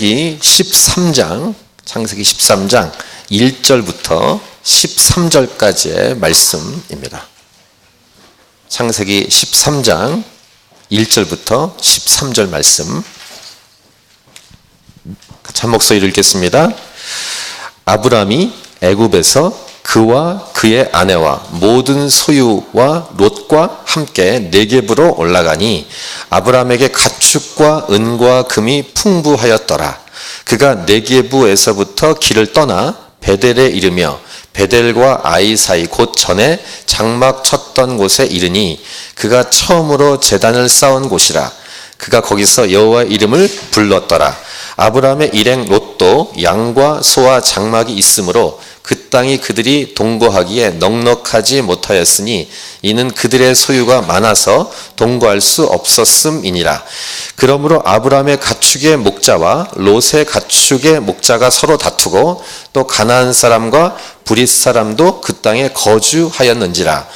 창세기 13장 1절부터 13절까지의 말씀입니다. 창세기 13장 1절부터 13절 말씀 같이 한 목소리로 읽겠습니다. 아브람이 애굽에서 그와 그의 아내와 모든 소유와 롯과 함께 네겝으로 올라가니 아브람에게 가축과 은과 금이 풍부하였더라. 그가 네겝에서부터 길을 떠나 베델에 이르며 베델과 아이 사이 곧 전에 장막 쳤던 곳에 이르니 그가 처음으로 제단을 쌓은 곳이라. 그가 거기서 여호와의 이름을 불렀더라. 아브람의 일행 롯도 양과 소와 장막이 있으므로 그 땅이 그들이 동거하기에 넉넉하지 못하였으니 이는 그들의 소유가 많아서 동거할 수 없었음이니라. 그러므로 아브람의 가축의 목자와 롯의 가축의 목자가 서로 다투고 또 가나안 사람과 브릿 사람도 그 땅에 거주하였는지라.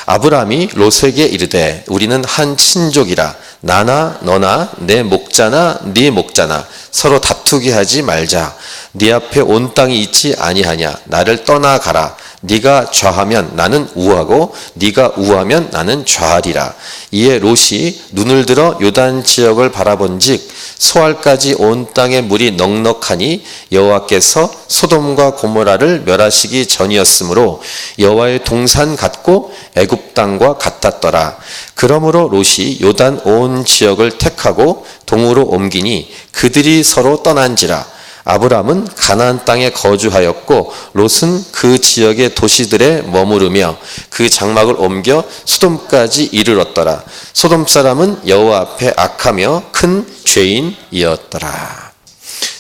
아브람이 롯에게 이르되 우리는 한 친족이라. 나나 너나 내 목자나 네 목자나 서로 다투게 하지 말자. 네 앞에 온 땅이 있지 아니하냐. 나를 떠나가라. 네가 좌하면 나는 우하고 네가 우하면 나는 좌하리라. 이에 롯이 눈을 들어 요단 지역을 바라본즉 소알까지 온 땅의 물이 넉넉하니 여호와께서 소돔과 고모라를 멸하시기 전이었으므로 여호와의 동산 같고 애굽 땅과 같았더라. 그러므로 롯이 요단 온 지역을 택하고 동으로 옮기니 그들이 서로 떠난지라. 아브람은 가나안 땅에 거주하였고 롯은 그 지역의 도시들에 머무르며 그 장막을 옮겨 소돔까지 이르렀더라. 소돔 사람은 여호와 앞에 악하며 큰 죄인이었더라.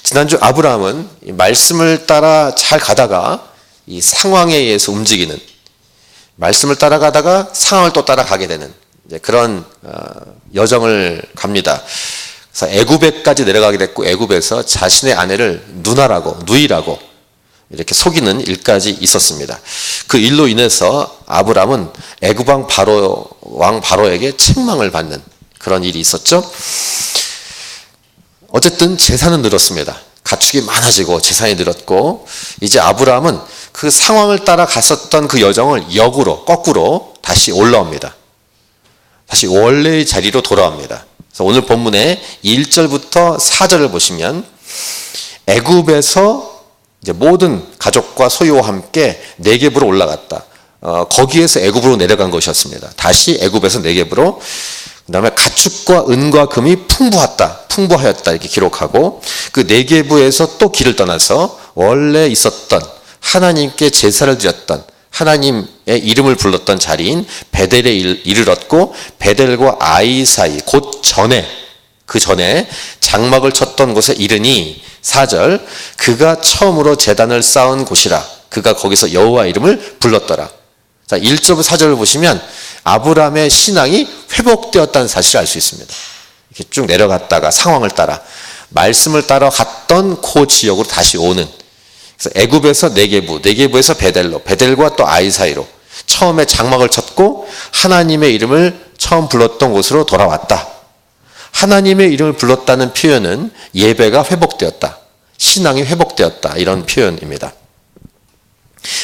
지난주 아브람은 말씀을 따라 잘 가다가 이 상황에 의해서 움직이는, 말씀을 따라가다가 상황을 또 따라가게 되는 그런 여정을 갑니다. 그래서 애굽에까지 내려가게 됐고 애굽에서 자신의 아내를 누이라고 이렇게 속이는 일까지 있었습니다. 그 일로 인해서 아브람은 애굽 왕 바로에게 책망을 받는 그런 일이 있었죠. 어쨌든 재산은 늘었습니다. 가축이 많아지고 재산이 늘었고 이제 아브람은 그 상황을 따라 갔었던 그 여정을 거꾸로 다시 올라옵니다. 다시 원래의 자리로 돌아옵니다. 그래서 오늘 본문의 1절부터 4절을 보시면 애굽에서 이제 모든 가족과 소유와 함께 네겝으로 올라갔다. 거기에서 애굽으로 내려간 것이었습니다. 다시 애굽에서 네겝으로. 그다음에 가축과 은과 금이 풍부하였다 이렇게 기록하고 그 네겝에서 또 길을 떠나서 원래 있었던 하나님께 제사를 드렸던 하나님의 이름을 불렀던 자리인 베델에 이르렀고 베델과 아이 사이 그 전에 장막을 쳤던 곳에 이르니 4절 그가 처음으로 제단을 쌓은 곳이라. 그가 거기서 여호와 이름을 불렀더라. 자, 1절 4절을 보시면 아브람의 신앙이 회복되었다는 사실을 알 수 있습니다. 이렇게 쭉 내려갔다가 상황을 따라 말씀을 따라 갔던 그 지역으로 다시 오는. 그래서 애굽에서 네겝에서 베델과 또 아이 사이로 처음에 장막을 쳤고 하나님의 이름을 처음 불렀던 곳으로 돌아왔다. 하나님의 이름을 불렀다는 표현은 예배가 회복되었다, 신앙이 회복되었다 이런 표현입니다.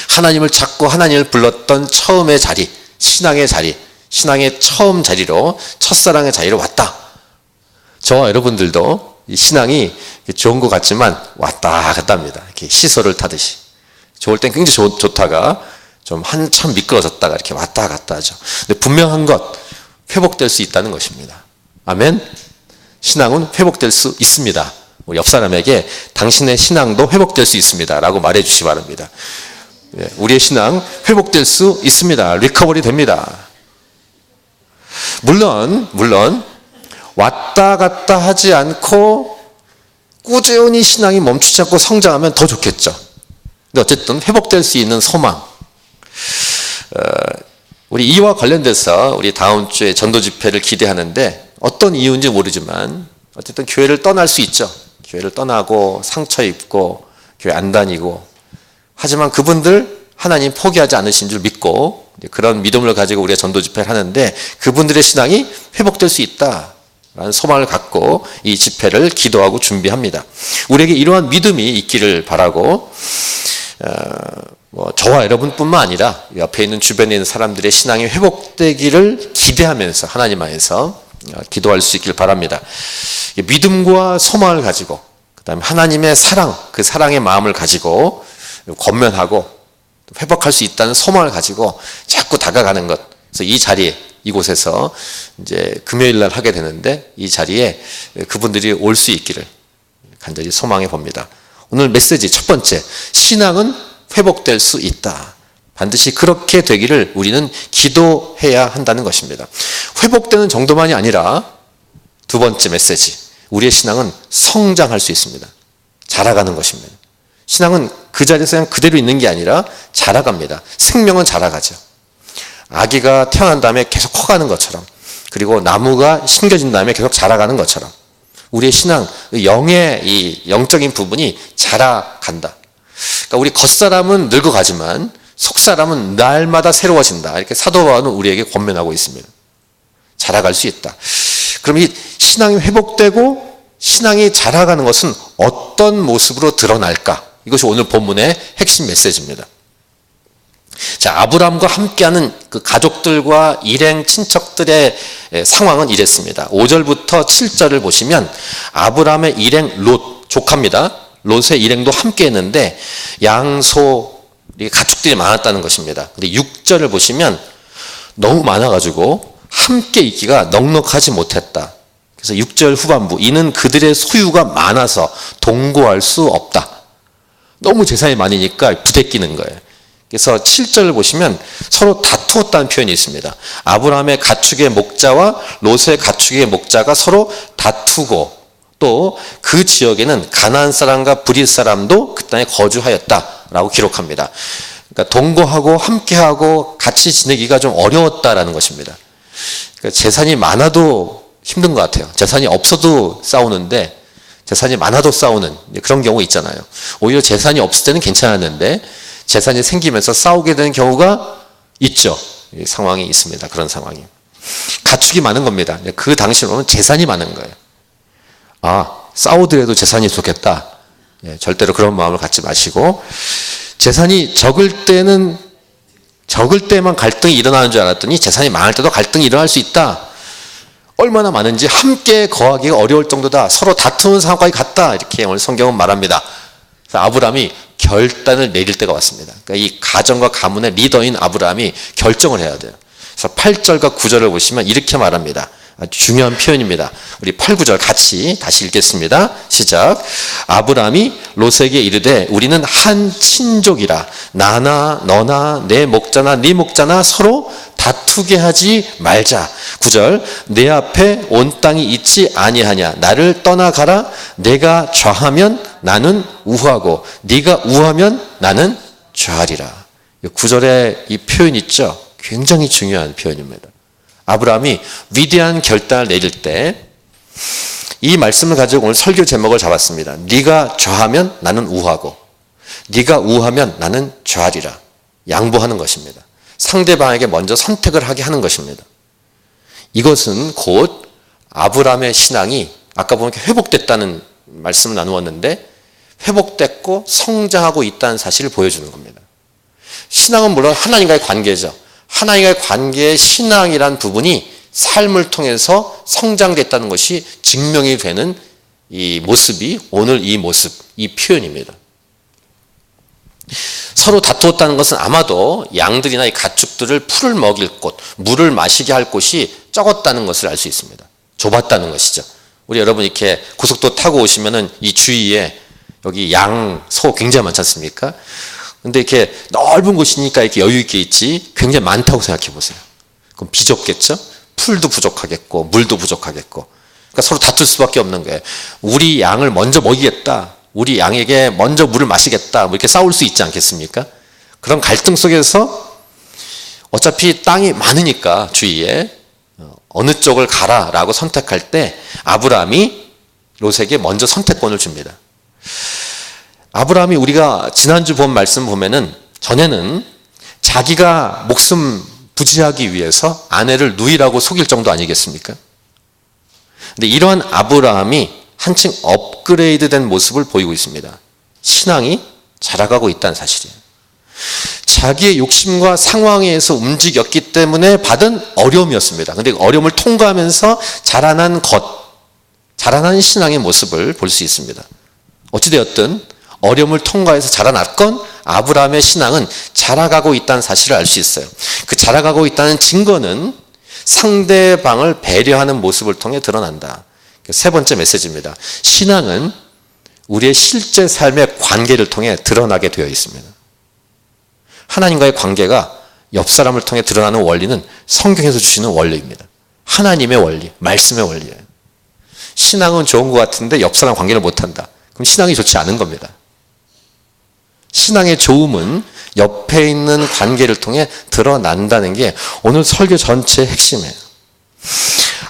하나님을 찾고 하나님을 불렀던 처음의 자리, 신앙의 처음 자리로, 첫사랑의 자리로 왔다. 저와 여러분들도 이 신앙이 좋은 것 같지만 왔다 갔다 합니다. 이렇게 시설을 타듯이. 좋을 땐 굉장히 좋다가 좀 한참 미끄러졌다가 이렇게 왔다 갔다 하죠. 근데 분명한 것, 회복될 수 있다는 것입니다. 아멘? 신앙은 회복될 수 있습니다. 우리 옆 사람에게 당신의 신앙도 회복될 수 있습니다 라고 말해 주시기 바랍니다. 우리의 신앙 회복될 수 있습니다. 리커버리 됩니다. 물론 왔다 갔다 하지 않고 꾸준히 신앙이 멈추지 않고 성장하면 더 좋겠죠. 근데 어쨌든 회복될 수 있는 소망. 우리 이와 관련돼서 우리 다음 주에 전도 집회를 기대하는데 어떤 이유인지 모르지만 어쨌든 교회를 떠날 수 있죠. 교회를 떠나고 상처 입고 교회 안 다니고, 하지만 그분들 하나님 포기하지 않으신 줄 믿고 그런 믿음을 가지고 우리가 전도 집회를 하는데 그분들의 신앙이 회복될 수 있다. 라는 소망을 갖고 이 집회를 기도하고 준비합니다. 우리에게 이러한 믿음이 있기를 바라고 저와 여러분뿐만 아니라 옆에 있는 주변에 있는 사람들의 신앙이 회복되기를 기대하면서 하나님 안에서 기도할 수 있길 바랍니다. 믿음과 소망을 가지고 그다음에 하나님의 사랑, 그 사랑의 마음을 가지고 권면하고 회복할 수 있다는 소망을 가지고 자꾸 다가가는 것. 그래서 이 자리에 이곳에서 이제 금요일 날 하게 되는데 이 자리에 그분들이 올 수 있기를 간절히 소망해 봅니다. 오늘 메시지 첫 번째, 신앙은 회복될 수 있다. 반드시 그렇게 되기를 우리는 기도해야 한다는 것입니다. 회복되는 정도만이 아니라 두 번째 메시지, 우리의 신앙은 성장할 수 있습니다. 자라가는 것입니다. 신앙은 그 자리에서 그냥 그대로 있는 게 아니라 자라갑니다. 생명은 자라가죠. 아기가 태어난 다음에 계속 커가는 것처럼, 그리고 나무가 심겨진 다음에 계속 자라가는 것처럼 우리의 신앙, 영의 이 영적인 부분이 자라간다. 그러니까 우리 겉사람은 늙어가지만 속사람은 날마다 새로워진다. 이렇게 사도 바울은 우리에게 권면하고 있습니다. 자라갈 수 있다. 그럼 이 신앙이 회복되고 신앙이 자라가는 것은 어떤 모습으로 드러날까? 이것이 오늘 본문의 핵심 메시지입니다. 자, 아브라함과 함께하는 그 가족들과 일행 친척들의 상황은 이랬습니다. 5절부터 7절을 보시면 아브라함의 일행 롯, 조카입니다. 롯의 일행도 함께 했는데 양소, 가축들이 많았다는 것입니다. 근데 6절을 보시면 너무 많아가지고 함께 있기가 넉넉하지 못했다. 그래서 6절 후반부, 이는 그들의 소유가 많아서 동거할 수 없다. 너무 재산이 많으니까 부대끼는 거예요. 그래서 7절을 보시면 서로 다투었다는 표현이 있습니다. 아브라함의 가축의 목자와 롯의 가축의 목자가 서로 다투고 또 그 지역에는 가나안 사람과 브릿 사람도 그 땅에 거주하였다라고 기록합니다. 그러니까 동거하고 함께하고 같이 지내기가 좀 어려웠다라는 것입니다. 그러니까 재산이 많아도 힘든 것 같아요. 재산이 없어도 싸우는데 재산이 많아도 싸우는 그런 경우 있잖아요. 오히려 재산이 없을 때는 괜찮았는데 재산이 생기면서 싸우게 되는 경우가 있죠. 이 상황이 있습니다. 그런 상황이. 가축이 많은 겁니다. 그 당시로는 재산이 많은 거예요. 싸우더라도 재산이 좋겠다. 절대로 그런 마음을 갖지 마시고, 재산이 적을 때만 갈등이 일어나는 줄 알았더니 재산이 많을 때도 갈등이 일어날 수 있다. 얼마나 많은지 함께 거하기가 어려울 정도다. 서로 다투는 상황까지 갔다. 이렇게 오늘 성경은 말합니다. 그래서 아브라함이 결단을 내릴 때가 왔습니다. 그러니까 이 가정과 가문의 리더인 아브라함이 결정을 해야 돼요. 그래서 8절과 9절을 보시면 이렇게 말합니다. 아주 중요한 표현입니다. 우리 8, 9절 같이 다시 읽겠습니다. 시작. 아브라함이 롯에게 이르되 우리는 한 친족이라 나나 너나 내 목자나 네 목자나 서로 다투게 하지 말자. 9절. 내 앞에 온 땅이 있지 아니하냐. 나를 떠나가라. 내가 좌하면 나는 우하고 네가 우하면 나는 좌하리라. 9절에 이 표현 있죠. 굉장히 중요한 표현입니다. 아브라함이 위대한 결단을 내릴 때 이 말씀을 가지고 오늘 설교 제목을 잡았습니다. 네가 좌하면 나는 우하고 네가 우하면 나는 좌하리라. 양보하는 것입니다. 상대방에게 먼저 선택을 하게 하는 것입니다. 이것은 곧 아브라함의 신앙이 아까 보니까 회복됐다는 말씀을 나누었는데 회복됐고 성장하고 있다는 사실을 보여주는 겁니다. 신앙은 물론 하나님과의 관계죠. 하나님과의 관계의 신앙이란 부분이 삶을 통해서 성장됐다는 것이 증명이 되는 이 모습이 오늘 이 모습, 이 표현입니다. 서로 다투었다는 것은 아마도 양들이나 이 가축들을 풀을 먹일 곳, 물을 마시게 할 곳이 적었다는 것을 알 수 있습니다. 좁았다는 것이죠. 우리 여러분 이렇게 고속도로 타고 오시면은 이 주위에 여기 양, 소 굉장히 많지 않습니까? 근데 이렇게 넓은 곳이니까 이렇게 여유 있게 있지 굉장히 많다고 생각해 보세요. 그럼 비좁겠죠? 풀도 부족하겠고 물도 부족하겠고. 그러니까 서로 다툴 수밖에 없는 거예요. 우리 양을 먼저 먹이겠다. 우리 양에게 먼저 물을 마시겠다. 뭐 이렇게 싸울 수 있지 않겠습니까? 그런 갈등 속에서 어차피 땅이 많으니까 주위에 어느 쪽을 가라라고 선택할 때 아브라함이 롯에게 먼저 선택권을 줍니다. 아브라함이 우리가 지난주 본 말씀 보면은 전에는 자기가 목숨 부지하기 위해서 아내를 누이라고 속일 정도 아니겠습니까? 근데 이러한 아브라함이 한층 업그레이드된 모습을 보이고 있습니다. 신앙이 자라가고 있다는 사실이에요. 자기의 욕심과 상황에서 움직였기 때문에 받은 어려움이었습니다. 근데 어려움을 통과하면서 자라난 자라난 신앙의 모습을 볼 수 있습니다. 어찌되었든 어려움을 통과해서 자라났건 아브라함의 신앙은 자라가고 있다는 사실을 알 수 있어요. 그 자라가고 있다는 증거는 상대방을 배려하는 모습을 통해 드러난다. 세 번째 메시지입니다. 신앙은 우리의 실제 삶의 관계를 통해 드러나게 되어 있습니다. 하나님과의 관계가 옆 사람을 통해 드러나는 원리는 성경에서 주시는 원리입니다. 하나님의 원리, 말씀의 원리예요. 신앙은 좋은 것 같은데 옆 사람 관계를 못한다. 그럼 신앙이 좋지 않은 겁니다. 신앙의 좋음은 옆에 있는 관계를 통해 드러난다는 게 오늘 설교 전체의 핵심이에요.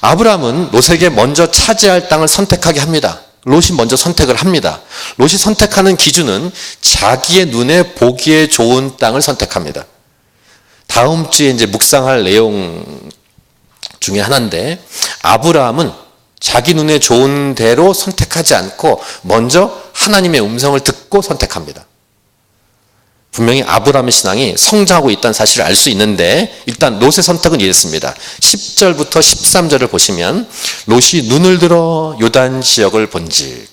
아브라함은 롯에게 먼저 차지할 땅을 선택하게 합니다. 롯이 먼저 선택을 합니다. 롯이 선택하는 기준은 자기의 눈에 보기에 좋은 땅을 선택합니다. 다음 주에 이제 묵상할 내용 중에 하나인데, 아브라함은 자기 눈에 좋은 대로 선택하지 않고 먼저 하나님의 음성을 듣고 선택합니다. 분명히 아브라함의 신앙이 성장하고 있다는 사실을 알 수 있는데, 일단 롯의 선택은 이랬습니다. 10절부터 13절을 보시면 롯이 눈을 들어 요단 지역을 본즉,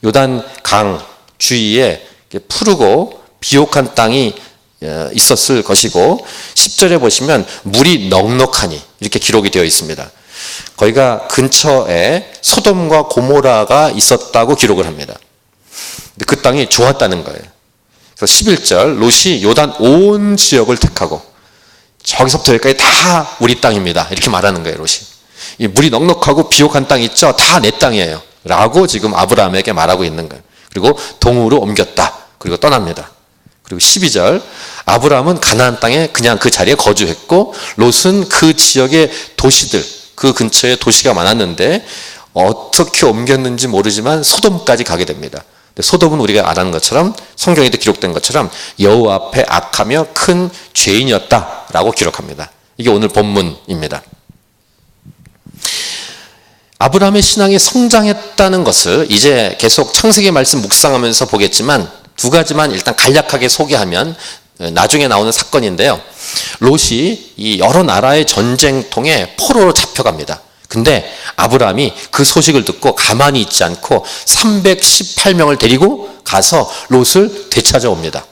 요단 강 주위에 푸르고 비옥한 땅이 있었을 것이고, 10절에 보시면 물이 넉넉하니 이렇게 기록이 되어 있습니다. 거기가 근처에 소돔과 고모라가 있었다고 기록을 합니다. 근데 그 땅이 좋았다는 거예요. 그래서 11절, 롯이 요단 온 지역을 택하고 저기서부터 여기까지 다 우리 땅입니다. 이렇게 말하는 거예요, 롯이. 이 물이 넉넉하고 비옥한 땅 있죠? 다 내 땅이에요. 라고 지금 아브라함에게 말하고 있는 거예요. 그리고 동으로 옮겼다. 그리고 떠납니다. 그리고 12절, 아브라함은 가나안 땅에 그냥 그 자리에 거주했고, 롯은 그 지역의 도시들, 그 근처에 도시가 많았는데 어떻게 옮겼는지 모르지만 소돔까지 가게 됩니다. 소돔은 우리가 아는 것처럼, 성경에도 기록된 것처럼 여호와 앞에 악하며 큰 죄인이었다라고 기록합니다. 이게 오늘 본문입니다. 아브라함의 신앙이 성장했다는 것을 이제 계속 창세기 말씀 묵상하면서 보겠지만, 두 가지만 일단 간략하게 소개하면 나중에 나오는 사건인데요. 롯이 이 여러 나라의 전쟁통에 포로로 잡혀갑니다. 근데 아브라함이 그 소식을 듣고 가만히 있지 않고 318명을 데리고 가서 롯을 되찾아옵니다.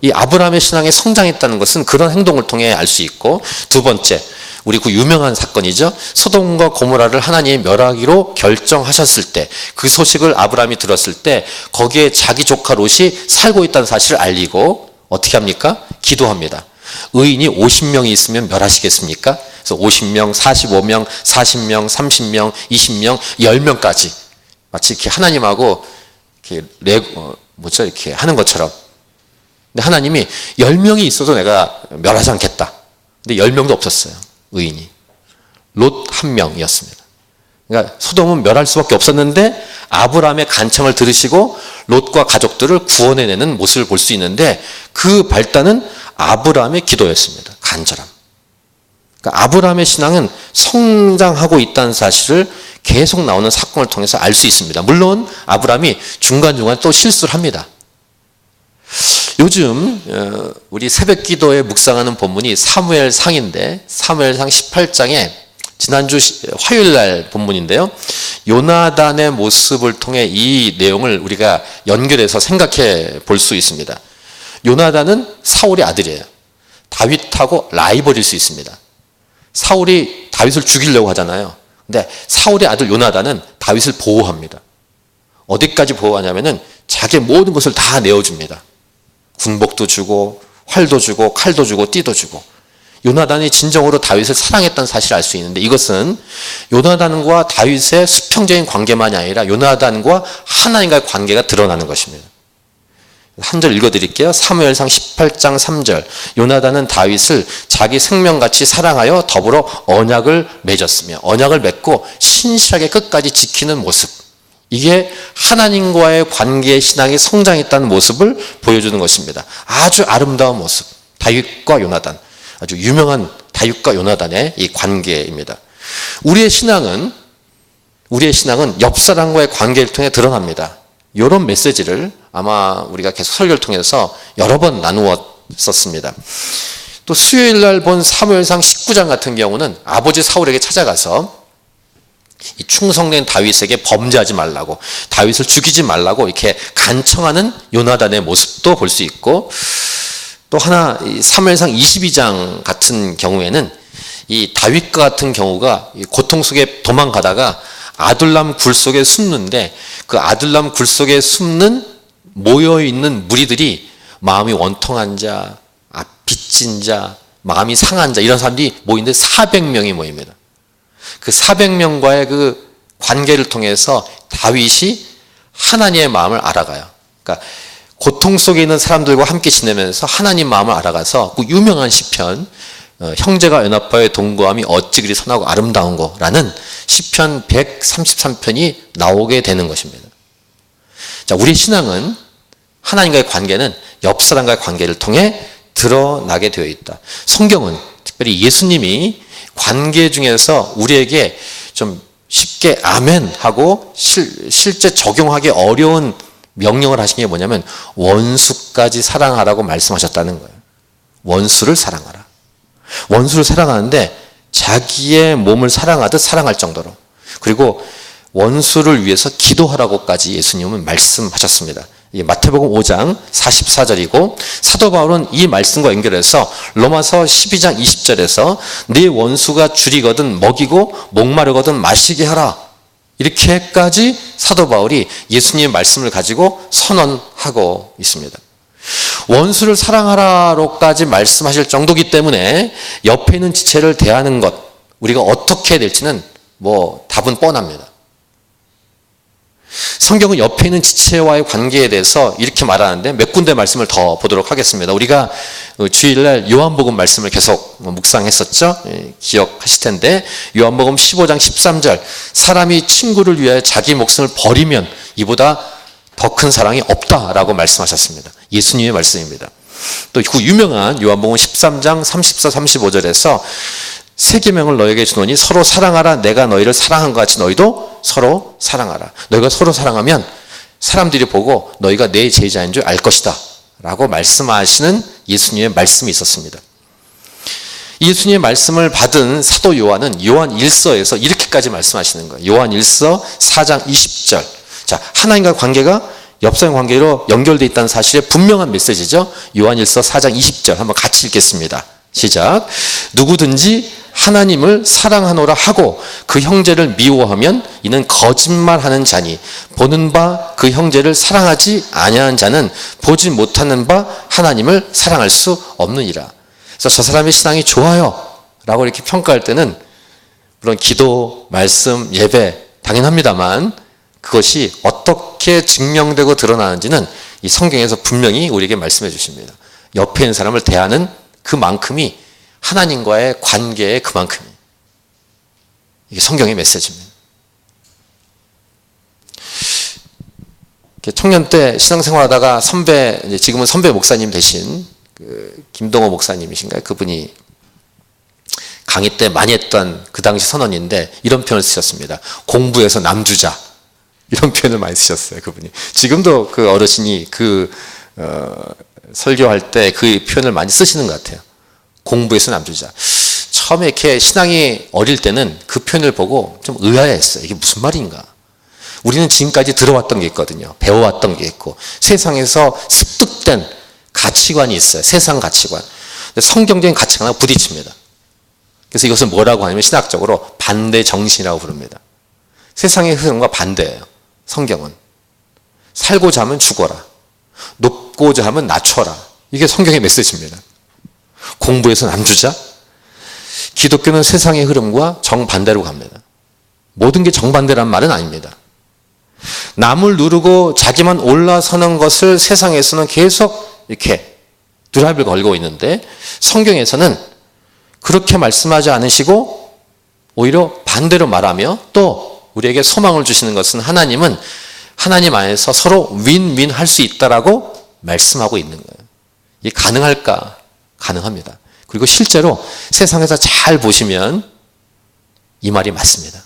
이 아브라함의 신앙이 성장했다는 것은 그런 행동을 통해 알 수 있고, 두 번째, 우리 그 유명한 사건이죠. 소돔과 고모라를 하나님이 멸하기로 결정하셨을 때, 그 소식을 아브라함이 들었을 때 거기에 자기 조카 롯이 살고 있다는 사실을 알리고 어떻게 합니까? 기도합니다. 의인이 50명이 있으면 멸하시겠습니까? 그래서 50명, 45명, 40명, 30명, 20명, 10명까지 마치 이렇게 하나님하고 이렇게 이렇게 하는 것처럼. 근데 하나님이 10명이 있어도 내가 멸하지 않겠다. 근데 10명도 없었어요. 의인이. 롯 1명이었습니다. 그러니까 소돔은 멸할 수밖에 없었는데 아브라함의 간청을 들으시고 롯과 가족들을 구원해내는 모습을 볼 수 있는데, 그 발단은 아브라함의 기도였습니다. 간절함. 그러니까 아브라함의 신앙은 성장하고 있다는 사실을 계속 나오는 사건을 통해서 알 수 있습니다. 물론 아브라함이 중간중간 또 실수를 합니다. 요즘 우리 새벽 기도에 묵상하는 본문이 사무엘상인데, 사무엘상 18장에 지난주 화요일날 본문인데요, 요나단의 모습을 통해 이 내용을 우리가 연결해서 생각해 볼 수 있습니다. 요나단은 사울의 아들이에요. 다윗하고 라이벌일 수 있습니다. 사울이 다윗을 죽이려고 하잖아요. 근데 사울의 아들 요나단은 다윗을 보호합니다. 어디까지 보호하냐면은 자기의 모든 것을 다 내어줍니다. 군복도 주고 활도 주고 칼도 주고 띠도 주고. 요나단이 진정으로 다윗을 사랑했다는 사실을 알 수 있는데, 이것은 요나단과 다윗의 수평적인 관계만이 아니라 요나단과 하나님과의 관계가 드러나는 것입니다. 한 절 읽어드릴게요. 사무엘상 18장 3절. 요나단은 다윗을 자기 생명같이 사랑하여 더불어 언약을 맺었으며, 언약을 맺고 신실하게 끝까지 지키는 모습. 이게 하나님과의 관계의 신앙이 성장했다는 모습을 보여주는 것입니다. 아주 아름다운 모습. 다윗과 요나단. 아주 유명한 다윗과 요나단의 이 관계입니다. 우리의 신앙은 옆 사람과의 관계를 통해 드러납니다. 이런 메시지를 아마 우리가 계속 설교를 통해서 여러 번 나누었었습니다. 또 수요일 날 본 사무엘상 19장 같은 경우는 아버지 사울에게 찾아가서 이 충성된 다윗에게 범죄하지 말라고, 다윗을 죽이지 말라고 이렇게 간청하는 요나단의 모습도 볼 수 있고, 또 하나 이 사무엘상 22장 같은 경우에는 이 다윗과 같은 경우가 고통 속에 도망가다가 아둘람 굴 속에 숨는데, 그 아둘람 굴 속에 숨는 모여있는 무리들이 마음이 원통한 자, 빚진 자, 마음이 상한 자, 이런 사람들이 모이는데 400명이 모입니다. 그 400명과의 그 관계를 통해서 다윗이 하나님의 마음을 알아가요. 그러니까 고통 속에 있는 사람들과 함께 지내면서 하나님 마음을 알아가서 그 유명한 시편, 형제가 연합하여 동거함이 어찌 그리 선하고 아름다운 거라는 시편 133편이 나오게 되는 것입니다. 자, 우리 신앙은, 하나님과의 관계는 옆 사람과의 관계를 통해 드러나게 되어 있다. 성경은 특별히 예수님이 관계 중에서 우리에게 좀 쉽게 아멘 하고 실제 적용하기 어려운 명령을 하신 게 뭐냐면 원수까지 사랑하라고 말씀하셨다는 거예요. 원수를 사랑하라. 원수를 사랑하는데 자기의 몸을 사랑하듯 사랑할 정도로, 그리고 원수를 위해서 기도하라고까지 예수님은 말씀하셨습니다. 마태복음 5장 44절이고, 사도 바울은 이 말씀과 연결해서 로마서 12장 20절에서 네 원수가 줄이거든 먹이고 목마르거든 마시게 하라, 이렇게까지 사도 바울이 예수님의 말씀을 가지고 선언하고 있습니다. 원수를 사랑하라로까지 말씀하실 정도이기 때문에 옆에 있는 지체를 대하는 것, 우리가 어떻게 해야 될지는 답은 뻔합니다. 성경은 옆에 있는 지체와의 관계에 대해서 이렇게 말하는데 몇 군데 말씀을 더 보도록 하겠습니다. 우리가 주일날 요한복음 말씀을 계속 묵상했었죠. 기억하실 텐데, 요한복음 15장 13절, 사람이 친구를 위하여 자기 목숨을 버리면 이보다 더 큰 사랑이 없다라고 말씀하셨습니다. 예수님의 말씀입니다. 또 그 유명한 요한복음 13장 34, 35절에서 새 계명을 너에게 주노니 서로 사랑하라. 내가 너희를 사랑한 것 같이 너희도 서로 사랑하라. 너희가 서로 사랑하면 사람들이 보고 너희가 내 제자인 줄 알 것이다 라고 말씀하시는 예수님의 말씀이 있었습니다. 예수님의 말씀을 받은 사도 요한은 요한 1서에서 이렇게까지 말씀하시는 거예요. 요한 1서 4장 20절. 자, 하나님과 관계가 옆사람 관계로 연결되어 있다는 사실의 분명한 메시지죠. 요한 1서 4장 20절 한번 같이 읽겠습니다. 시작. 누구든지 하나님을 사랑하노라 하고 그 형제를 미워하면 이는 거짓말하는 자니, 보는 바 그 형제를 사랑하지 아니하는 자는 보지 못하는 바 하나님을 사랑할 수 없느니라. 그래서 저 사람의 신앙이 좋아요 라고 이렇게 평가할 때는 물론 기도, 말씀, 예배 당연합니다만 그것이 어떻게 증명되고 드러나는지는 이 성경에서 분명히 우리에게 말씀해 주십니다. 옆에 있는 사람을 대하는 그만큼이 하나님과의 관계의 그만큼이에요. 이게 성경의 메시지입니다. 청년 때 신앙생활하다가 지금은 선배 목사님 되신 김동호 목사님이신가요? 그분이 강의 때 많이 했던 그 당시 선언인데 이런 표현을 쓰셨습니다. 공부해서 남주자. 이런 표현을 많이 쓰셨어요, 그분이. 지금도 그 어르신이 설교할 때 그 표현을 많이 쓰시는 것 같아요. 공부해서 남주자. 처음에 이렇게 신앙이 어릴 때는 그 표현을 보고 좀 의아했어요. 이게 무슨 말인가? 우리는 지금까지 들어왔던 게 있거든요. 배워왔던 게 있고, 세상에서 습득된 가치관이 있어요. 세상 가치관. 성경적인 가치관하고 부딪힙니다. 그래서 이것을 뭐라고 하냐면 신학적으로 반대 정신이라고 부릅니다. 세상의 흐름과 반대예요. 성경은. 살고자 하면 죽어라. 높고자 하면 낮춰라. 이게 성경의 메시지입니다. 공부해서 남주자? 기독교는 세상의 흐름과 정반대로 갑니다. 모든 게 정반대란 말은 아닙니다. 남을 누르고 자기만 올라서는 것을 세상에서는 계속 이렇게 드라이브를 걸고 있는데, 성경에서는 그렇게 말씀하지 않으시고 오히려 반대로 말하며 또 우리에게 소망을 주시는 것은 하나님은 하나님 안에서 서로 윈윈 할 수 있다라고 말씀하고 있는 거예요. 이게 가능할까? 가능합니다. 그리고 실제로 세상에서 잘 보시면 이 말이 맞습니다.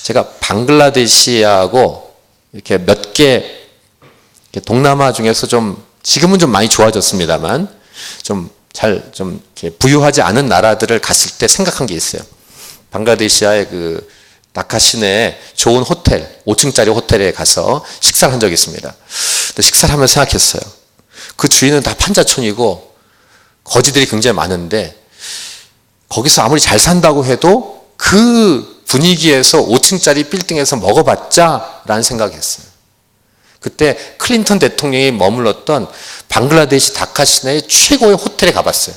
제가 방글라데시하고 이렇게 몇 개 동남아 중에서 좀 지금은 좀 많이 좋아졌습니다만 좀 이렇게 부유하지 않은 나라들을 갔을 때 생각한 게 있어요. 방글라데시아의 그 다카 시내에 좋은 호텔, 5층짜리 호텔에 가서 식사를 한 적이 있습니다. 근데 식사를 하면서 생각했어요. 그 주위는 다 판자촌이고 거지들이 굉장히 많은데 거기서 아무리 잘 산다고 해도 그 분위기에서 5층짜리 빌딩에서 먹어봤자 라는 생각을 했어요. 그때 클린턴 대통령이 머물렀던 방글라데시 다카 시내의 최고의 호텔에 가봤어요.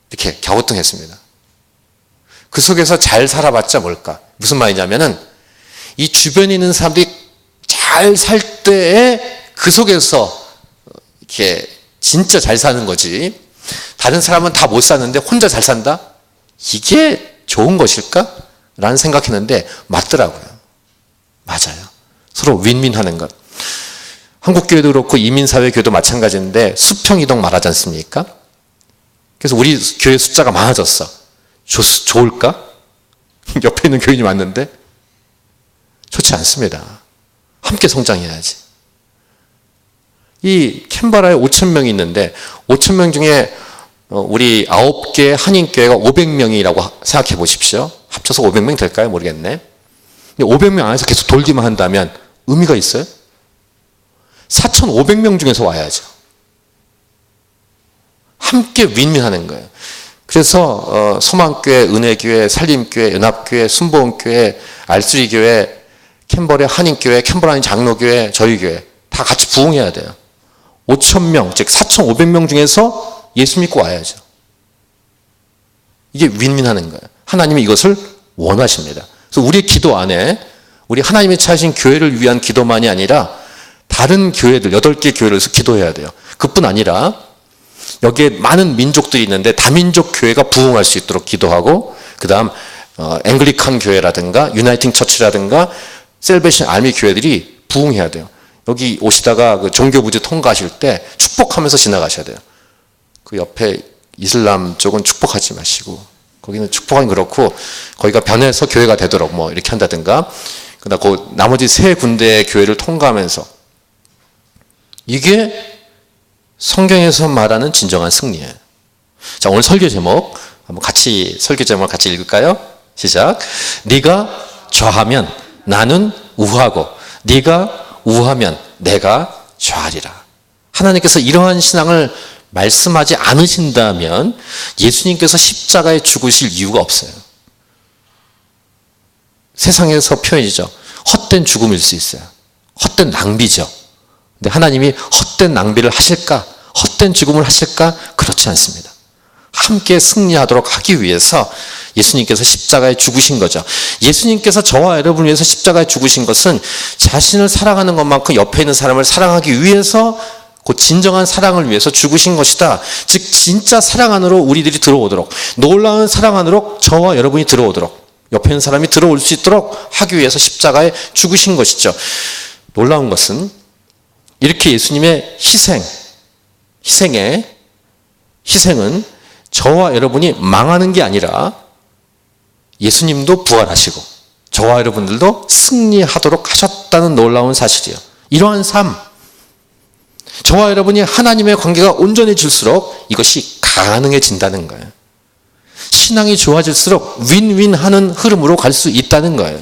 이렇게 갸우뚱했습니다. 그 속에서 잘 살아봤자 뭘까? 무슨 말이냐면은 이 주변에 있는 사람들이 잘 살 때에 그 속에서 이렇게 진짜 잘 사는 거지. 다른 사람은 다 못 사는데 혼자 잘 산다? 이게 좋은 것일까? 라는 생각했는데 맞더라고요. 맞아요. 서로 윈윈하는 것. 한국교회도 그렇고 이민사회교회도 마찬가지인데 수평이동 말하지 않습니까? 그래서 우리 교회 숫자가 많아졌어. 좋을까? 옆에 있는 교인이 많는데? 좋지 않습니다. 함께 성장해야지. 이 캔버라에 5,000명이 있는데 5,000명 중에 우리 9개 한인교회가 500명이라고 생각해 보십시오. 합쳐서 500명 될까요? 모르겠네. 500명 안에서 계속 돌기만 한다면 의미가 있어요? 4,500명 중에서 와야죠. 함께 윈윈하는 거예요. 그래서 소망교회, 은혜교회, 살림교회, 연합교회, 순복음교회, 알쓰리교회, 캔버라 한인교회, 캔버라 한인 장로교회, 저희 교회 다 같이 부흥해야 돼요. 5,000명, 즉 4,500명 중에서 예수 믿고 와야죠. 이게 윈윈하는 거예요. 하나님이 이것을 원하십니다. 그래서 우리의 기도 안에 우리 하나님이 찾으신 교회를 위한 기도만이 아니라 다른 교회들, 8개 교회를 위해서 기도해야 돼요. 그뿐 아니라 여기에 많은 민족들이 있는데 다민족 교회가 부흥할 수 있도록 기도하고 그 다음 앵글리칸 교회라든가 유나이팅 처치라든가 셀베이션 아미 교회들이 부흥해야 돼요. 여기 오시다가 그 종교부지 통과하실 때 축복하면서 지나가셔야 돼요. 그 옆에 이슬람 쪽은 축복하지 마시고 거기는 축복은 그렇고 거기가 변해서 교회가 되도록 뭐 이렇게 한다든가 그다음 그 나머지 세 군데의 교회를 통과하면서 이게 성경에서 말하는 진정한 승리예요. 자, 오늘 설교 제목 한번 같이 설교 제목을 같이 읽을까요? 시작. 네가 좌하면 나는 우하고 네가 우하면 내가 좌하리라. 하나님께서 이러한 신앙을 말씀하지 않으신다면 예수님께서 십자가에 죽으실 이유가 없어요. 세상에서 표현이죠. 헛된 죽음일 수 있어요. 헛된 낭비죠. 근데 하나님이 헛된 낭비를 하실까? 헛된 죽음을 하실까? 그렇지 않습니다. 함께 승리하도록 하기 위해서 예수님께서 십자가에 죽으신 거죠. 예수님께서 저와 여러분을 위해서 십자가에 죽으신 것은 자신을 사랑하는 것만큼 옆에 있는 사람을 사랑하기 위해서 그 진정한 사랑을 위해서 죽으신 것이다. 즉 진짜 사랑 안으로 우리들이 들어오도록 놀라운 사랑 안으로 저와 여러분이 들어오도록 옆에 있는 사람이 들어올 수 있도록 하기 위해서 십자가에 죽으신 것이죠. 놀라운 것은 이렇게 예수님의 희생은 저와 여러분이 망하는 게 아니라 예수님도 부활하시고 저와 여러분들도 승리하도록 하셨다는 놀라운 사실이에요. 이러한 삶, 저와 여러분이 하나님의 관계가 온전해질수록 이것이 가능해진다는 거예요. 신앙이 좋아질수록 윈윈하는 흐름으로 갈 수 있다는 거예요.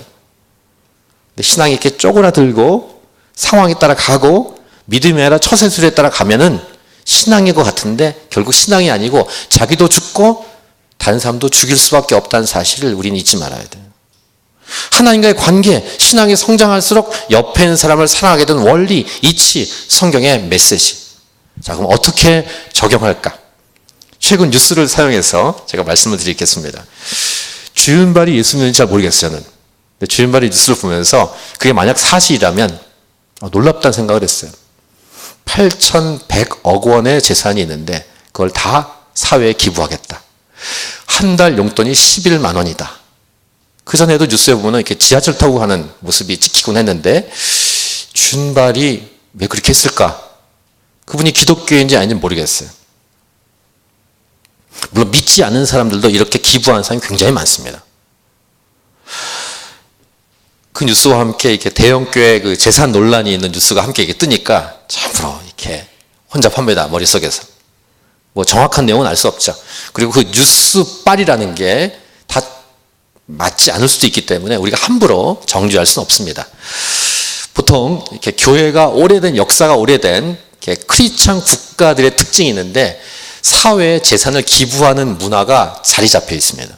근데 신앙이 이렇게 쪼그라들고 상황에 따라 가고 믿음이 아니라 처세술에 따라 가면은 신앙인 것 같은데 결국 신앙이 아니고 자기도 죽고 다른 사람도 죽일 수밖에 없다는 사실을 우리는 잊지 말아야 돼요. 하나님과의 관계, 신앙이 성장할수록 옆에 있는 사람을 사랑하게 된 원리, 이치, 성경의 메시지. 자, 그럼 어떻게 적용할까? 최근 뉴스를 사용해서 제가 말씀을 드리겠습니다. 주윤발이 예수 믿는지 잘 모르겠어요, 저는. 근데 주윤발이 뉴스를 보면서 그게 만약 사실이라면 놀랍다는 생각을 했어요. 8,100억 원의 재산이 있는데 그걸 다 사회에 기부하겠다. 한 달 용돈이 11만 원이다. 그전에도 뉴스에 보면 이렇게 지하철 타고 가는 모습이 찍히곤 했는데 준발이 왜 그렇게 했을까? 그분이 기독교인지 아닌지 모르겠어요. 물론 믿지 않는 사람들도 이렇게 기부하는 사람이 굉장히 많습니다. 그 뉴스와 함께 이렇게 대형교회 그 재산 논란이 있는 뉴스가 함께 이렇게 뜨니까 참으로 이렇게 혼잡합니다. 머릿속에서. 뭐 정확한 내용은 알 수 없죠. 그리고 그 뉴스빨이라는 게 다 맞지 않을 수도 있기 때문에 우리가 함부로 정죄할 수는 없습니다. 보통 이렇게 교회가 오래된, 역사가 오래된 이렇게 크리스찬 국가들의 특징이 있는데 사회에 재산을 기부하는 문화가 자리 잡혀 있습니다.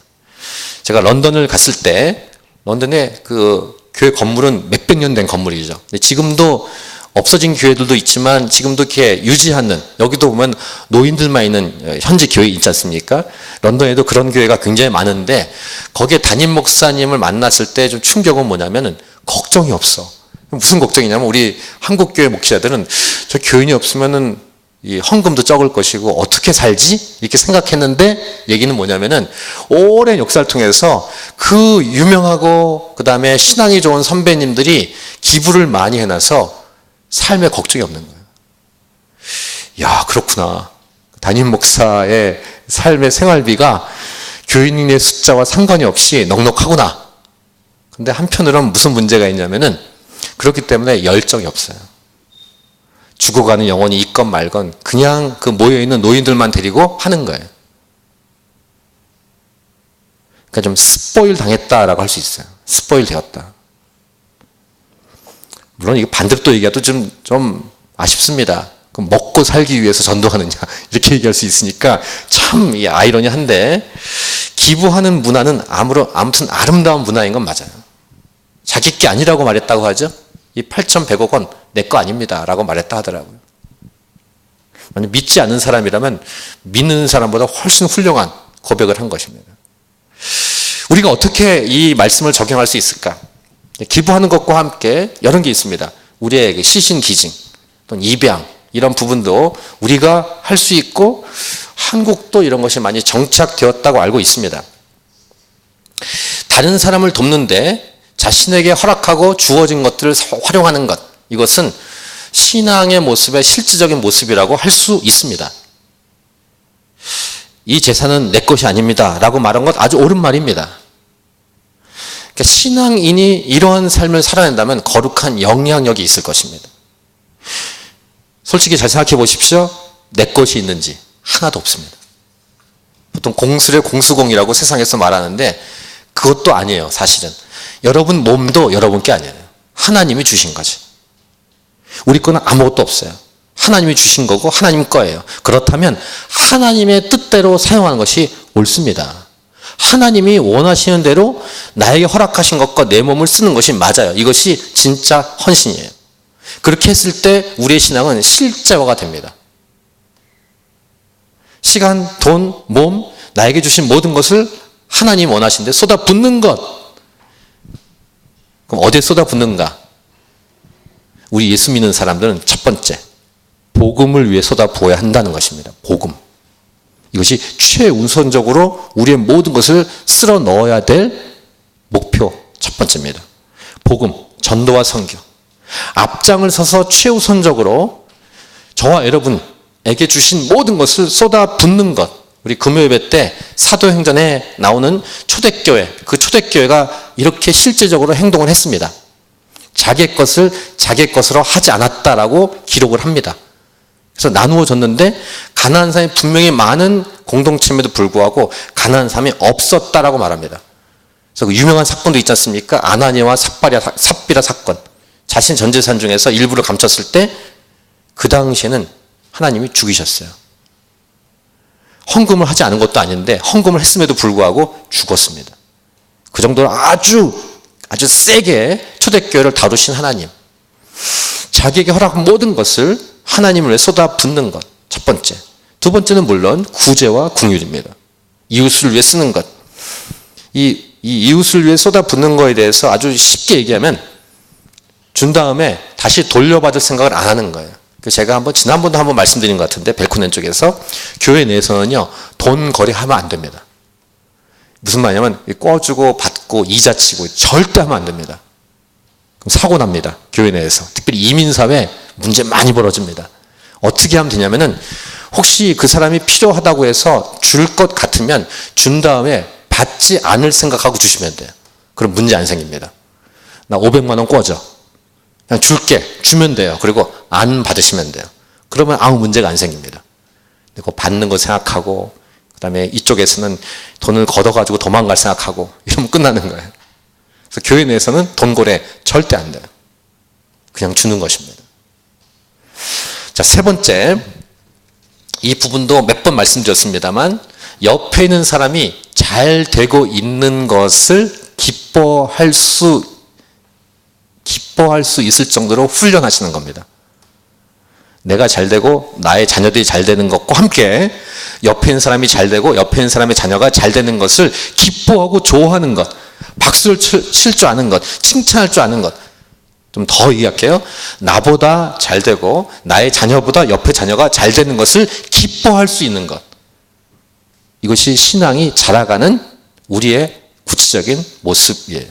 제가 런던을 갔을 때 런던에 그 교회 건물은 몇백 년 된 건물이죠. 근데 지금도 없어진 교회들도 있지만 지금도 이렇게 유지하는, 여기도 보면 노인들만 있는 현지 교회 있지 않습니까? 런던에도 그런 교회가 굉장히 많은데 거기에 담임 목사님을 만났을 때 좀 충격은 뭐냐면은 걱정이 없어. 무슨 걱정이냐면 우리 한국 교회 목사들은 저 교인이 없으면은 이 헌금도 적을 것이고 어떻게 살지? 이렇게 생각했는데 얘기는 뭐냐면은 오랜 역사를 통해서 그 유명하고 그 다음에 신앙이 좋은 선배님들이 기부를 많이 해놔서 삶에 걱정이 없는 거예요. 야, 그렇구나. 담임 목사의 삶의 생활비가 교인의 숫자와 상관이 없이 넉넉하구나. 근데 한편으로는 무슨 문제가 있냐면은 그렇기 때문에 열정이 없어요. 죽어가는 영혼이 있건 말건 그냥 그 모여있는 노인들만 데리고 하는 거예요. 그러니까 좀 스포일 당했다라고 할 수 있어요. 스포일 되었다. 물론 이거 반대로 또 얘기해도 좀 아쉽습니다. 그럼 먹고 살기 위해서 전도하느냐 이렇게 얘기할 수 있으니까 참 아이러니한데 기부하는 문화는 아무튼 아름다운 문화인 건 맞아요. 자기 게 아니라고 말했다고 하죠. 이 8,100억 원 내 거 아닙니다 라고 말했다 하더라고요. 만약 믿지 않는 사람이라면 믿는 사람보다 훨씬 훌륭한 고백을 한 것입니다. 우리가 어떻게 이 말씀을 적용할 수 있을까? 기부하는 것과 함께 이런 게 있습니다. 우리의 시신기증 또는 입양 이런 부분도 우리가 할 수 있고 한국도 이런 것이 많이 정착되었다고 알고 있습니다. 다른 사람을 돕는데 자신에게 허락하고 주어진 것들을 활용하는 것, 이것은 신앙의 모습의 실질적인 모습이라고 할 수 있습니다. 이 재산은 내 것이 아닙니다 라고 말한 것 아주 옳은 말입니다. 그러니까 신앙인이 이러한 삶을 살아낸다면 거룩한 영향력이 있을 것입니다. 솔직히 잘 생각해 보십시오. 내 것이 있는지 하나도 없습니다. 보통 공수를 공수공이라고 세상에서 말하는데 그것도 아니에요. 사실은 여러분 몸도 여러분 게 아니에요. 하나님이 주신 거지. 우리 거는 아무것도 없어요. 하나님이 주신 거고 하나님 거예요. 그렇다면 하나님의 뜻대로 사용하는 것이 옳습니다. 하나님이 원하시는 대로 나에게 허락하신 것과 내 몸을 쓰는 것이 맞아요. 이것이 진짜 헌신이에요. 그렇게 했을 때 우리의 신앙은 실제화가 됩니다. 시간, 돈, 몸, 나에게 주신 모든 것을 하나님 원하신 데 쏟아붓는 것. 그럼 어디에 쏟아붓는가? 우리 예수 믿는 사람들은 첫 번째, 복음을 위해 쏟아부어야 한다는 것입니다. 복음. 이것이 최우선적으로 우리의 모든 것을 쓸어 넣어야 될 목표 첫 번째입니다. 복음, 전도와 선교. 앞장을 서서 최우선적으로 저와 여러분에게 주신 모든 것을 쏟아붓는 것. 우리 금요예배 때 사도행전에 나오는 초대교회, 그 초대교회가 이렇게 실제적으로 행동을 했습니다. 자기 것을 자기 것으로 하지 않았다라고 기록을 합니다. 그래서 나누어 줬는데 가난한 사람이 분명히 많은 공동체임에도 불구하고 가난한 사람이 없었다라고 말합니다. 그래서 그 유명한 사건도 있지 않습니까? 아나니아와 삽비라 사건. 자신 전 재산 중에서 일부를 감췄을 때 그 당시에는 하나님이 죽이셨어요. 헌금을 하지 않은 것도 아닌데 헌금을 했음에도 불구하고 죽었습니다. 그 정도로 아주 세게 초대교회를 다루신 하나님. 자기에게 허락한 모든 것을 하나님을 위해 쏟아붓는 것. 첫 번째. 두 번째는 물론 구제와 긍휼입니다. 이웃을 위해 쓰는 것. 이 이웃을 위해 쏟아붓는 것에 대해서 아주 쉽게 얘기하면 준 다음에 다시 돌려받을 생각을 안 하는 거예요. 제가 지난번도 한번 말씀드린 것 같은데 벨코넨 쪽에서 교회 내에서는요 돈 거래하면 안 됩니다. 무슨 말이냐면 꿔주고 받고 이자 치고 절대 하면 안 됩니다. 그럼 사고 납니다. 교회 내에서. 특별히 이민사회 문제 많이 벌어집니다. 어떻게 하면 되냐면은 혹시 그 사람이 필요하다고 해서 줄 것 같으면 준 다음에 받지 않을 생각하고 주시면 돼요. 그럼 문제 안 생깁니다. 나 500만 원 꿔줘. 그냥 줄게. 주면 돼요. 그리고 안 받으시면 돼요. 그러면 아무 문제가 안 생깁니다. 그리고 받는 거 생각하고 그 다음에 이쪽에서는 돈을 걷어가지고 도망갈 생각하고 이러면 끝나는 거예요. 그래서 교회 내에서는 돈고래 절대 안 돼요. 그냥 주는 것입니다. 자, 세 번째, 이 부분도 몇 번 말씀드렸습니다만 옆에 있는 사람이 잘 되고 있는 것을 기뻐할 수 있을 정도로 훈련하시는 겁니다. 내가 잘 되고 나의 자녀들이 잘 되는 것과 함께 옆에 있는 사람이 잘 되고 옆에 있는 사람의 자녀가 잘 되는 것을 기뻐하고 좋아하는 것, 박수를 칠 줄 아는 것, 칭찬할 줄 아는 것. 좀 더 얘기할게요. 나보다 잘 되고 나의 자녀보다 옆에 자녀가 잘 되는 것을 기뻐할 수 있는 것. 이것이 신앙이 자라가는 우리의 구체적인 모습이에요.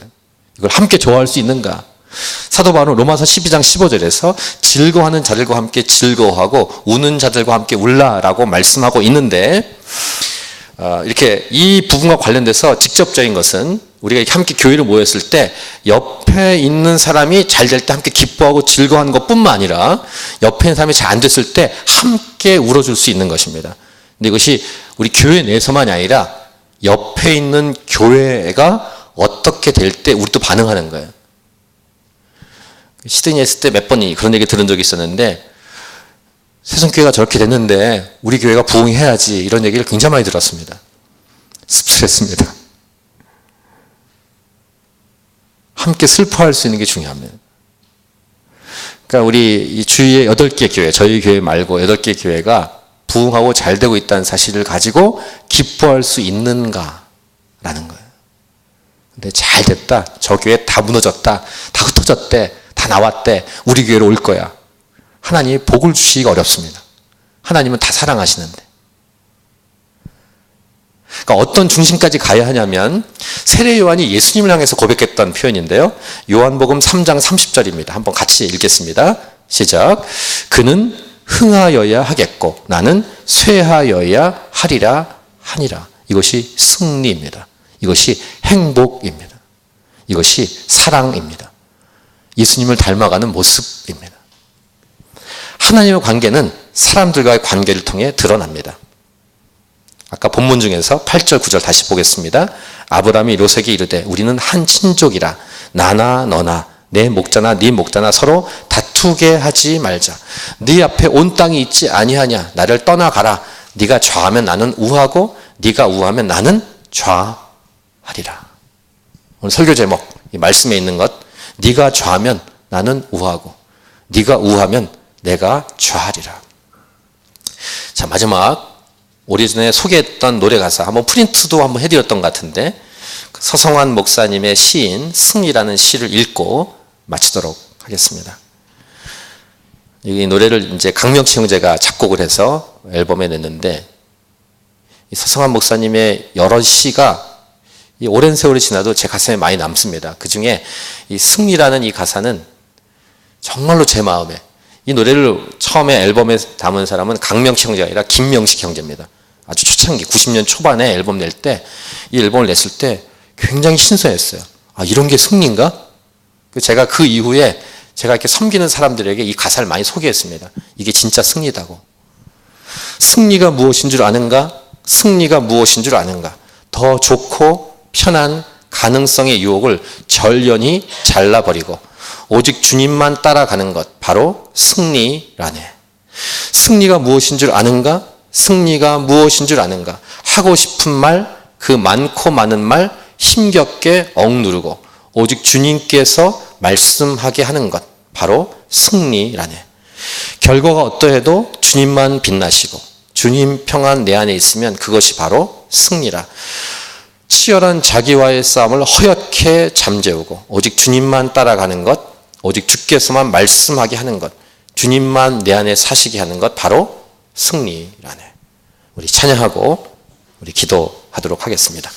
이걸 함께 좋아할 수 있는가? 사도 바울은 로마서 12장 15절에서 즐거워하는 자들과 함께 즐거워하고 우는 자들과 함께 울라라고 말씀하고 있는데, 이렇게 이 부분과 관련돼서 직접적인 것은 우리가 함께 교회를 모였을 때 옆에 있는 사람이 잘 될 때 함께 기뻐하고 즐거워하는 것뿐만 아니라 옆에 있는 사람이 잘 안 됐을 때 함께 울어줄 수 있는 것입니다. 근데 이것이 우리 교회 내에서만이 아니라 옆에 있는 교회가 어떻게 될 때 우리도 반응하는 거예요. 시드니에 있을 때 몇 번 그런 얘기 들은 적이 있었는데, 새송교회가 저렇게 됐는데 우리 교회가 부흥해야지, 이런 얘기를 굉장히 많이 들었습니다. 씁쓸했습니다. 함께 슬퍼할 수 있는 게 중요합니다. 그러니까 우리 이 주위에 8개 교회, 저희 교회 말고 8개 교회가 부흥하고 잘 되고 있다는 사실을 가지고 기뻐할 수 있는가라는 거예요. 근데 잘 됐다, 저 교회 다 무너졌다, 다 흩어졌대, 다 나왔대, 우리 교회로 올 거야. 하나님이 복을 주시기가 어렵습니다. 하나님은 다 사랑하시는데. 그러니까 어떤 중심까지 가야 하냐면, 세례 요한이 예수님을 향해서 고백했던 표현인데요. 요한복음 3장 30절입니다. 한번 같이 읽겠습니다. 시작. 그는 흥하여야 하겠고 나는 쇠하여야 하리라 하니라. 이것이 승리입니다. 이것이 행복입니다. 이것이 사랑입니다. 예수님을 닮아가는 모습입니다. 하나님의 관계는 사람들과의 관계를 통해 드러납니다. 아까 본문 중에서 8절 9절 다시 보겠습니다. 아브라함이 롯에게 이르되 우리는 한 친족이라 나나 너나 내 목자나 네 목자나 서로 다투게 하지 말자. 네 앞에 온 땅이 있지 아니하냐. 나를 떠나가라. 네가 좌하면 나는 우하고 네가 우하면 나는 좌하리라. 오늘 설교 제목, 이 말씀에 있는 것, 네가 좌하면 나는 우하고 네가 우하면 내가 좌하리라. 자, 마지막 오래전에 소개했던 노래 가사 한번 프린트도 한번 해드렸던 것 같은데, 서성환 목사님의 시인 승리라는 시를 읽고 마치도록 하겠습니다. 이 노래를 이제 강명치 형제가 작곡을 해서 앨범에 냈는데, 이 서성환 목사님의 여러 시가 이 오랜 세월이 지나도 제 가슴에 많이 남습니다. 그 중에 이 승리라는 이 가사는 정말로 제 마음에, 이 노래를 처음에 앨범에 담은 사람은 강명식 형제가 아니라 김명식 형제입니다. 아주 초창기 90년 초반에 앨범 낼 때, 이 앨범을 냈을 때 굉장히 신선했어요. 아, 이런 게 승리인가? 제가 그 이후에 제가 이렇게 섬기는 사람들에게 이 가사를 많이 소개했습니다. 이게 진짜 승리다고. 승리가 무엇인 줄 아는가? 승리가 무엇인 줄 아는가? 더 좋고 편한 가능성의 유혹을 절연히 잘라버리고 오직 주님만 따라가는 것, 바로 승리라네. 승리가 무엇인 줄 아는가? 승리가 무엇인 줄 아는가? 하고 싶은 말, 그 많고 많은 말 힘겹게 억누르고 오직 주님께서 말씀하게 하는 것, 바로 승리라네. 결과가 어떠해도 주님만 빛나시고 주님 평안 내 안에 있으면 그것이 바로 승리라. 치열한 자기와의 싸움을 허옇게 잠재우고 오직 주님만 따라가는 것, 오직 주께서만 말씀하게 하는 것, 주님만 내 안에 사시게 하는 것, 바로 승리라네. 우리 찬양하고 우리 기도하도록 하겠습니다.